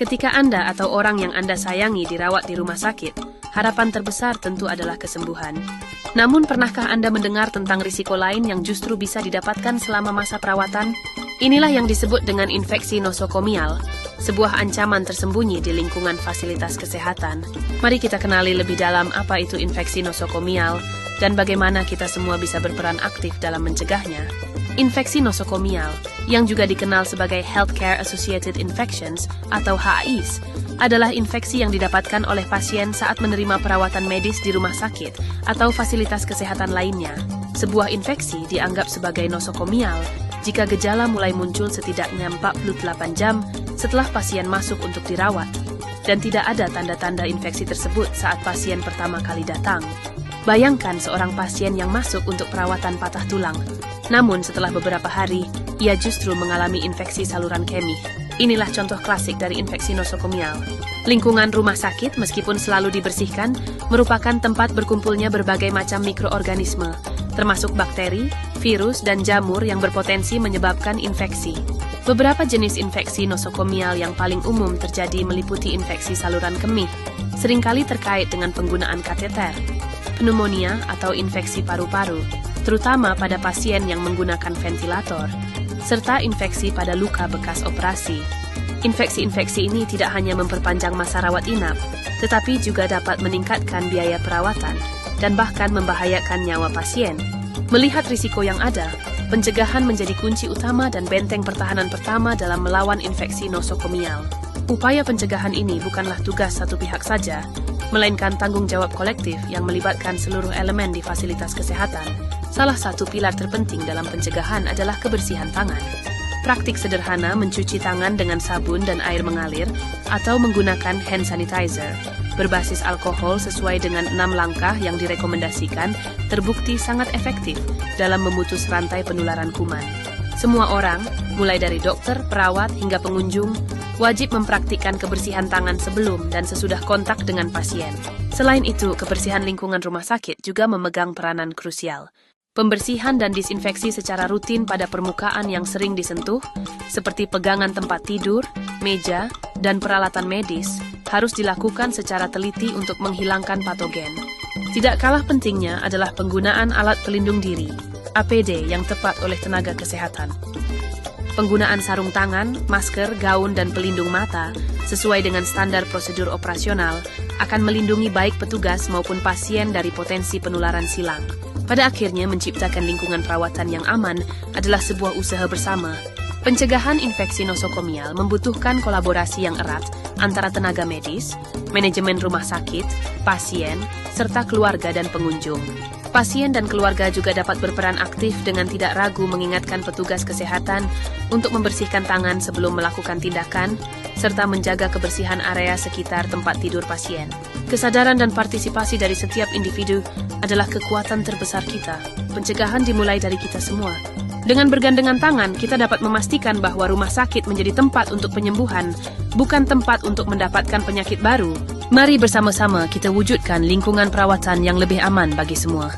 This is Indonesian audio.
Ketika Anda atau orang yang Anda sayangi dirawat di rumah sakit, harapan terbesar tentu adalah kesembuhan. Namun, pernahkah Anda mendengar tentang risiko lain yang justru bisa didapatkan selama masa perawatan? Inilah yang disebut dengan infeksi nosokomial, sebuah ancaman tersembunyi di lingkungan fasilitas kesehatan. Mari kita kenali lebih dalam apa itu infeksi nosokomial dan bagaimana kita semua bisa berperan aktif dalam mencegahnya. Infeksi nosokomial, yang juga dikenal sebagai Healthcare Associated Infections atau HAIs, adalah infeksi yang didapatkan oleh pasien saat menerima perawatan medis di rumah sakit atau fasilitas kesehatan lainnya. Sebuah infeksi dianggap sebagai nosokomial jika gejala mulai muncul setidaknya 48 jam setelah pasien masuk untuk dirawat, dan tidak ada tanda-tanda infeksi tersebut saat pasien pertama kali datang. Bayangkan seorang pasien yang masuk untuk perawatan patah tulang, namun setelah beberapa hari, ia justru mengalami infeksi saluran kemih. Inilah contoh klasik dari infeksi nosokomial. Lingkungan rumah sakit, meskipun selalu dibersihkan, merupakan tempat berkumpulnya berbagai macam mikroorganisme, termasuk bakteri, virus, dan jamur yang berpotensi menyebabkan infeksi. Beberapa jenis infeksi nosokomial yang paling umum terjadi meliputi infeksi saluran kemih, seringkali terkait dengan penggunaan kateter, pneumonia atau infeksi paru-paru, terutama pada pasien yang menggunakan ventilator, serta infeksi pada luka bekas operasi. Infeksi-infeksi ini tidak hanya memperpanjang masa rawat inap, tetapi juga dapat meningkatkan biaya perawatan dan bahkan membahayakan nyawa pasien. Melihat risiko yang ada, pencegahan menjadi kunci utama dan benteng pertahanan pertama dalam melawan infeksi nosokomial. Upaya pencegahan ini bukanlah tugas satu pihak saja, melainkan tanggung jawab kolektif yang melibatkan seluruh elemen di fasilitas kesehatan. Salah satu pilar terpenting dalam pencegahan adalah kebersihan tangan. Praktik sederhana mencuci tangan dengan sabun dan air mengalir atau menggunakan hand sanitizer berbasis alkohol sesuai dengan 6 langkah yang direkomendasikan terbukti sangat efektif dalam memutus rantai penularan kuman. Semua orang, mulai dari dokter, perawat, hingga pengunjung, wajib mempraktikkan kebersihan tangan sebelum dan sesudah kontak dengan pasien. Selain itu, kebersihan lingkungan rumah sakit juga memegang peranan krusial. Pembersihan dan disinfeksi secara rutin pada permukaan yang sering disentuh, seperti pegangan tempat tidur, meja, dan peralatan medis, harus dilakukan secara teliti untuk menghilangkan patogen. Tidak kalah pentingnya adalah penggunaan alat pelindung diri, APD, yang tepat oleh tenaga kesehatan. Penggunaan sarung tangan, masker, gaun, dan pelindung mata sesuai dengan standar prosedur operasional akan melindungi baik petugas maupun pasien dari potensi penularan silang. Pada akhirnya, menciptakan lingkungan perawatan yang aman adalah sebuah usaha bersama. Pencegahan infeksi nosokomial membutuhkan kolaborasi yang erat antara tenaga medis, manajemen rumah sakit, pasien, serta keluarga dan pengunjung. Pasien dan keluarga juga dapat berperan aktif dengan tidak ragu mengingatkan petugas kesehatan untuk membersihkan tangan sebelum melakukan tindakan, serta menjaga kebersihan area sekitar tempat tidur pasien. Kesadaran dan partisipasi dari setiap individu adalah kekuatan terbesar kita. Pencegahan dimulai dari kita semua. Dengan bergandengan tangan, kita dapat memastikan bahwa rumah sakit menjadi tempat untuk penyembuhan, bukan tempat untuk mendapatkan penyakit baru. Mari bersama-sama kita wujudkan lingkungan perawatan yang lebih aman bagi semua.